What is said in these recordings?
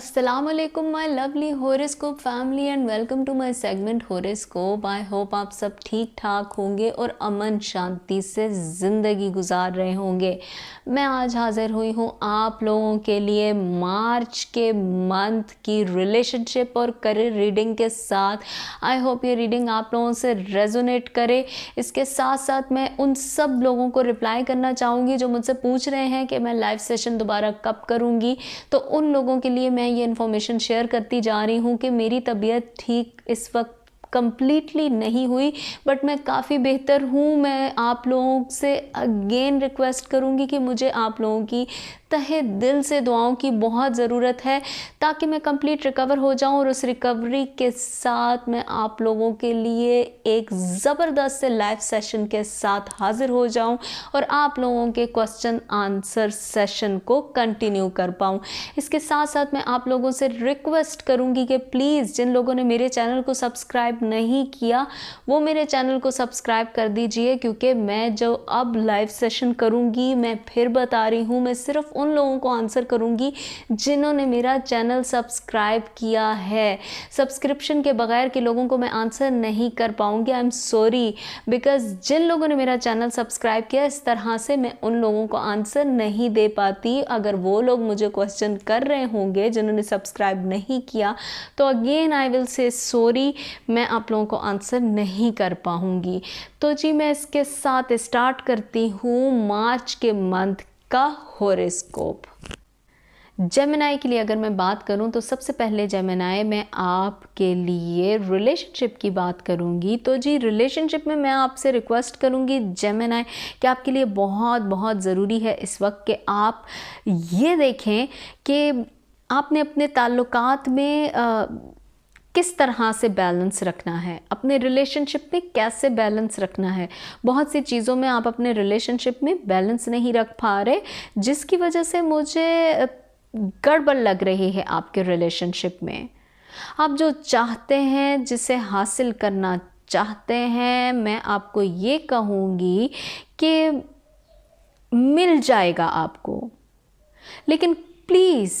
अस्सलाम वालेकुम my lovely horoscope family and welcome to my segment horoscope. I hope आप सब ठीक ठाक होंगे और अमन शांति से ज़िंदगी गुजार रहे होंगे। मैं आज हाज़िर हुई हूँ आप लोगों के लिए मार्च के मंथ की रिलेशनशिप और करियर रीडिंग के साथ। आई होप ये रीडिंग आप लोगों से रेजोनेट करे। इसके साथ साथ मैं उन सब लोगों को रिप्लाई करना चाहूँगी जो मुझसे पूछ रहे हैं कि मैं लाइव सेशन दोबारा कब करूँगी। तो उन लोगों के लिए मैं ये इन्फॉर्मेशन शेयर करती जा रही हूँ कि मेरी तबीयत ठीक इस वक्त कंप्लीटली नहीं हुई, बट मैं काफ़ी बेहतर हूँ। मैं आप लोगों से अगेन रिक्वेस्ट करूँगी कि मुझे आप लोगों की तहे दिल से दुआओं की बहुत ज़रूरत है ताकि मैं कंप्लीट रिकवर हो जाऊं और उस रिकवरी के साथ मैं आप लोगों के लिए एक ज़बरदस्त से लाइव सेशन के साथ हाज़िर हो जाऊं और आप लोगों के क्वेश्चन आंसर सेशन को कंटिन्यू कर पाऊं। इसके साथ साथ मैं आप लोगों से रिक्वेस्ट करूंगी कि प्लीज़ जिन लोगों ने मेरे चैनल को सब्सक्राइब नहीं किया वो मेरे चैनल को सब्सक्राइब कर दीजिए, क्योंकि मैं जो अब लाइव सेशन करूंगी मैं फिर बता रही हूँ मैं सिर्फ उन लोगों को आंसर करूंगी जिन्होंने मेरा चैनल सब्सक्राइब किया है। सब्सक्रिप्शन के बगैर के लोगों को मैं आंसर नहीं कर पाऊंगी। आई एम सॉरी, बिकॉज जिन लोगों ने मेरा चैनल सब्सक्राइब किया इस तरह से मैं उन लोगों को आंसर नहीं दे पाती। अगर वो लोग मुझे क्वेश्चन कर रहे होंगे जिन्होंने सब्सक्राइब नहीं किया तो again I will say sorry, मैं आप लोगों को आंसर नहीं कर पाऊंगी। तो जी मैं इसके साथ स्टार्ट करती हूँ मार्च के मंथ का हॉरोस्कोप। जेमिनाई के लिए अगर मैं बात करूं तो सबसे पहले जेमिनाई मैं आपके लिए रिलेशनशिप की बात करूंगी। तो जी रिलेशनशिप में मैं आपसे रिक्वेस्ट करूंगी जेमिनाई कि आपके लिए बहुत बहुत ज़रूरी है इस वक्त कि आप ये देखें कि आपने अपने ताल्लुकात में किस तरह से बैलेंस रखना है, अपने रिलेशनशिप में कैसे बैलेंस रखना है। बहुत सी चीज़ों में आप अपने रिलेशनशिप में बैलेंस नहीं रख पा रहे, जिसकी वजह से मुझे गड़बड़ लग रही है आपके रिलेशनशिप में। आप जो चाहते हैं, जिसे हासिल करना चाहते हैं, मैं आपको ये कहूँगी कि मिल जाएगा आपको, लेकिन प्लीज़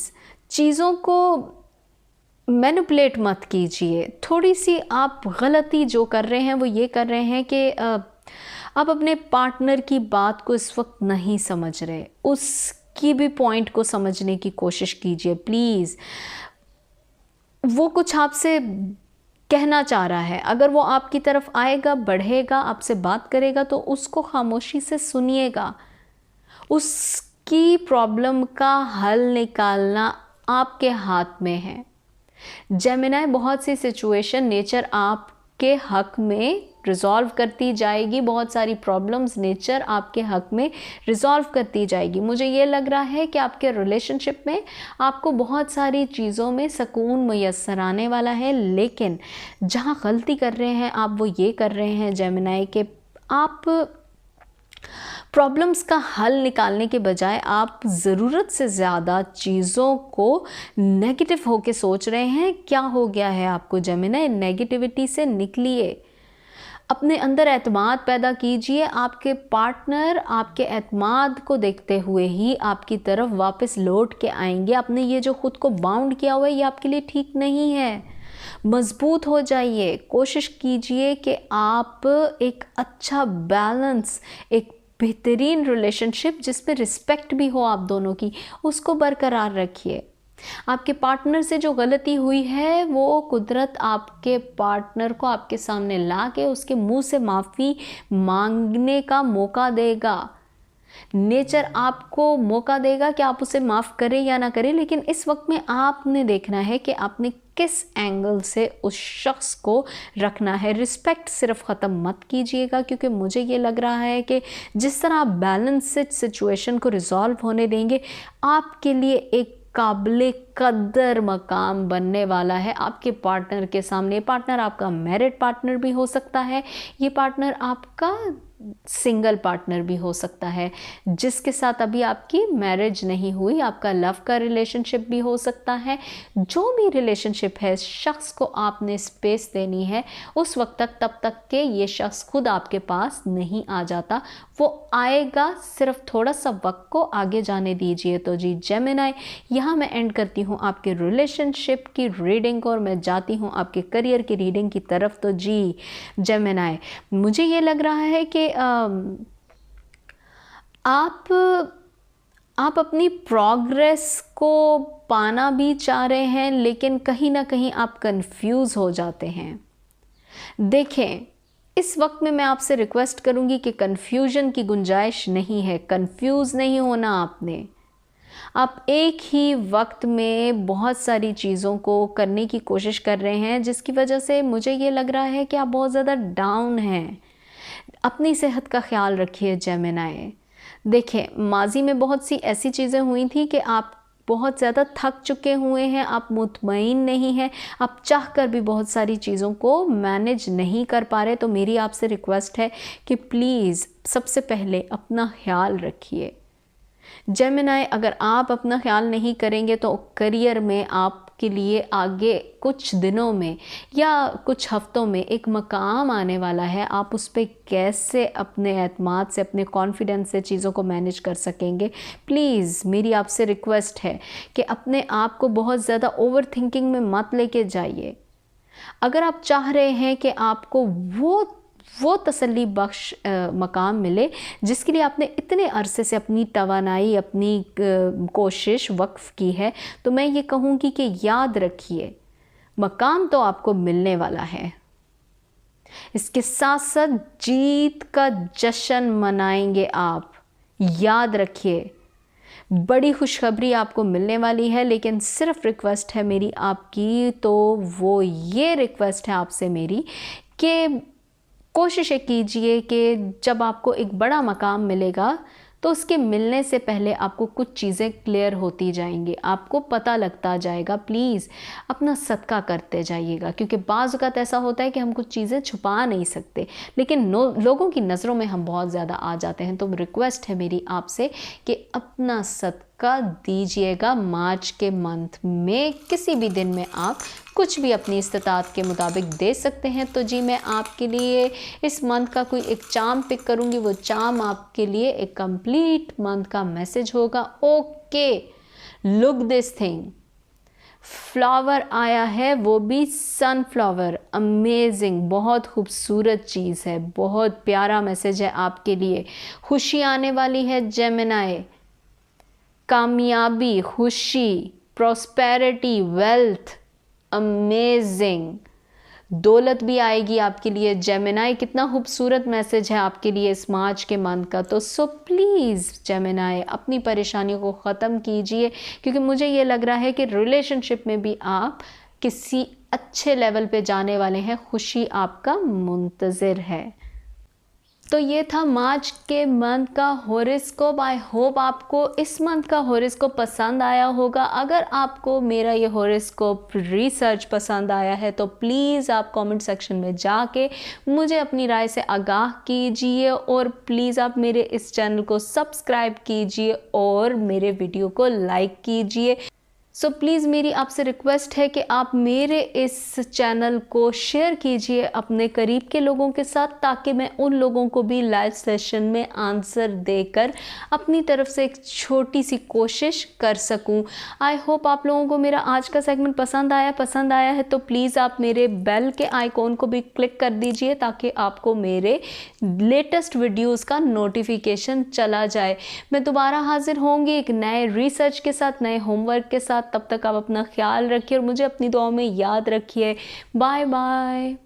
चीज़ों को मैनिपुलेट मत कीजिए। थोड़ी सी आप गलती जो कर रहे हैं वो ये कर रहे हैं कि आप अपने पार्टनर की बात को इस वक्त नहीं समझ रहे, उसकी भी पॉइंट को समझने की कोशिश कीजिए प्लीज़। वो कुछ आपसे कहना चाह रहा है, अगर वो आपकी तरफ आएगा, बढ़ेगा, आपसे बात करेगा तो उसको खामोशी से सुनिएगा। उसकी प्रॉब्लम का हल निकालना आपके हाथ में है। जेमिनाई बहुत सी सिचुएशन नेचर आपके हक में रिजॉल्व करती जाएगी, बहुत सारी प्रॉब्लम्स नेचर आपके हक में रिजॉल्व करती जाएगी। मुझे ये लग रहा है कि आपके रिलेशनशिप में आपको बहुत सारी चीज़ों में सुकून मुयस्सर आने वाला है, लेकिन जहाँ गलती कर रहे हैं आप वो ये कर रहे हैं जेमिनाई के आप प्रॉब्लम्स का हल निकालने के बजाय आप ज़रूरत से ज़्यादा चीज़ों को नेगेटिव होके सोच रहे हैं। क्या हो गया है आपको जेमिनाई? नेगेटिविटी से निकलिए, अपने अंदर एतमाद पैदा कीजिए। आपके पार्टनर आपके एतमाद को देखते हुए ही आपकी तरफ वापस लौट के आएंगे। आपने ये जो खुद को बाउंड किया हुआ है ये आपके लिए ठीक नहीं है। मज़बूत हो जाइए, कोशिश कीजिए कि आप एक अच्छा बैलेंस, एक बेहतरीन रिलेशनशिप जिसमें रिस्पेक्ट भी हो आप दोनों की, उसको बरकरार रखिए। आपके पार्टनर से जो गलती हुई है वो कुदरत आपके पार्टनर को आपके सामने ला के उसके मुंह से माफ़ी मांगने का मौका देगा। नेचर आपको मौका देगा कि आप उसे माफ़ करें या ना करें, लेकिन इस वक्त में आपने देखना है कि आपने किस एंगल से उस शख्स को रखना है। रिस्पेक्ट सिर्फ ख़त्म मत कीजिएगा, क्योंकि मुझे ये लग रहा है कि जिस तरह आप बैलेंस्ड सिचुएशन को रिजॉल्व होने देंगे आपके लिए एक काबिल कदर मकाम बनने वाला है आपके पार्टनर के सामने। पार्टनर आपका मैरिड पार्टनर भी हो सकता है, ये पार्टनर आपका सिंगल पार्टनर भी हो सकता है जिसके साथ अभी आपकी मैरिज नहीं हुई, आपका लव का रिलेशनशिप भी हो सकता है। जो भी रिलेशनशिप है, शख्स को आपने स्पेस देनी है उस वक्त तक, तब तक के ये शख्स खुद आपके पास नहीं आ जाता। वो आएगा, सिर्फ थोड़ा सा वक्त को आगे जाने दीजिए। तो जी जेमिनी, यहाँ मैं एंड करती हूँ आपके रिलेशनशिप की रीडिंग को और मैं जाती हूँ आपके करियर की रीडिंग की तरफ। तो जी जेमिनी, मुझे ये लग रहा है कि आप अपनी प्रोग्रेस को पाना भी चाह रहे हैं, लेकिन कहीं ना कहीं आप कंफ्यूज हो जाते हैं। देखें, इस वक्त में मैं आपसे रिक्वेस्ट करूंगी कि कंफ्यूजन की गुंजाइश नहीं है। कंफ्यूज नहीं होना आपने। आप एक ही वक्त में बहुत सारी चीज़ों को करने की कोशिश कर रहे हैं, जिसकी वजह से मुझे ये लग रहा है कि आप बहुत ज़्यादा डाउन हैं। अपनी सेहत का ख्याल रखिए जेमिनी। देखें, माजी में बहुत सी ऐसी चीज़ें हुई थी कि आप बहुत ज़्यादा थक चुके हुए हैं, आप मुतमईन नहीं हैं, आप चाह कर भी बहुत सारी चीज़ों को मैनेज नहीं कर पा रहे। तो मेरी आपसे रिक्वेस्ट है कि प्लीज़ सबसे पहले अपना ख्याल रखिए जेमिनी। अगर आप अपना ख्याल नहीं करेंगे तो करियर में आपके लिए आगे कुछ दिनों में या कुछ हफ्तों में एक मकाम आने वाला है। आप उस पर कैसे अपने एतमाद से, अपने कॉन्फिडेंस से चीज़ों को मैनेज कर सकेंगे। प्लीज़ मेरी आपसे रिक्वेस्ट है कि अपने आप को बहुत ज़्यादा ओवर थिंकिंग में मत लेके जाइए। अगर आप चाह रहे हैं कि आपको वो तसल्ली बख्श मकाम मिले जिसके लिए आपने इतने अरसे से अपनी तवानाई, अपनी कोशिश वक्फ की है, तो मैं ये कहूँगी कि याद रखिए, मकाम तो आपको मिलने वाला है। इसके साथ साथ जीत का जश्न मनाएंगे आप। याद रखिए, बड़ी खुशखबरी आपको मिलने वाली है। लेकिन सिर्फ रिक्वेस्ट है मेरी आपकी, तो वो ये रिक्वेस्ट है आपसे मेरी कि कोशिश कीजिए कि जब आपको एक बड़ा मकाम मिलेगा तो उसके मिलने से पहले आपको कुछ चीज़ें क्लियर होती जाएंगी, आपको पता लगता जाएगा। प्लीज़ अपना सदका करते जाइएगा, क्योंकि बाज़ औक़ात ऐसा होता है कि हम कुछ चीज़ें छुपा नहीं सकते, लेकिन लोगों की नज़रों में हम बहुत ज़्यादा आ जाते हैं। तो रिक्वेस्ट है मेरी आपसे कि अपना सदका दीजिएगा। मार्च के मंथ में किसी भी दिन में आप कुछ भी अपनी इस्तात के मुताबिक दे सकते हैं। तो जी मैं आपके लिए इस मंथ का कोई एक चार्म पिक करूँगी, वो चार्म आपके लिए एक कंप्लीट मंथ का मैसेज होगा। Okay, look this thing, flower आया है, वो भी सनफ्लावर। अमेजिंग, बहुत खूबसूरत चीज़ है, बहुत प्यारा मैसेज है आपके लिए। खुशी आने वाली है जेमिनी, कामयाबी, खुशी, प्रॉस्पेरिटी, वेल्थ, अमेजिंग, दौलत भी आएगी आपके लिए जेमिनी। कितना खूबसूरत मैसेज है आपके लिए इस मार्च के मंथ का। तो सो प्लीज़ जेमिनी, अपनी परेशानियों को ख़त्म कीजिए, क्योंकि मुझे ये लग रहा है कि रिलेशनशिप में भी आप किसी अच्छे लेवल पे जाने वाले हैं। खुशी आपका मुंतज़िर है। तो ये था मार्च के मंथ का हॉरोस्कोप। आई होप आपको इस मंथ का हॉरोस्कोप पसंद आया होगा। अगर आपको मेरा ये हॉरोस्कोप रिसर्च पसंद आया है तो प्लीज़ आप कमेंट सेक्शन में जाके मुझे अपनी राय से आगाह कीजिए, और प्लीज़ आप मेरे इस चैनल को सब्सक्राइब कीजिए और मेरे वीडियो को लाइक कीजिए। सो प्लीज़ मेरी आपसे रिक्वेस्ट है कि आप मेरे इस चैनल को शेयर कीजिए अपने करीब के लोगों के साथ, ताकि मैं उन लोगों को भी लाइव सेशन में आंसर देकर अपनी तरफ से एक छोटी सी कोशिश कर सकूं। आई होप आप लोगों को मेरा आज का सेगमेंट पसंद आया है तो प्लीज़ आप मेरे बेल के आइकॉन को भी क्लिक कर दीजिए, ताकि आपको मेरे लेटेस्ट वीडियोज़ का नोटिफिकेशन चला जाए। मैं दोबारा हाजिर होंगी एक नए रिसर्च के साथ, नए होमवर्क के साथ। तब तक आप अपना ख्याल रखिए और मुझे अपनी दुआओं में याद रखिए। Bye bye.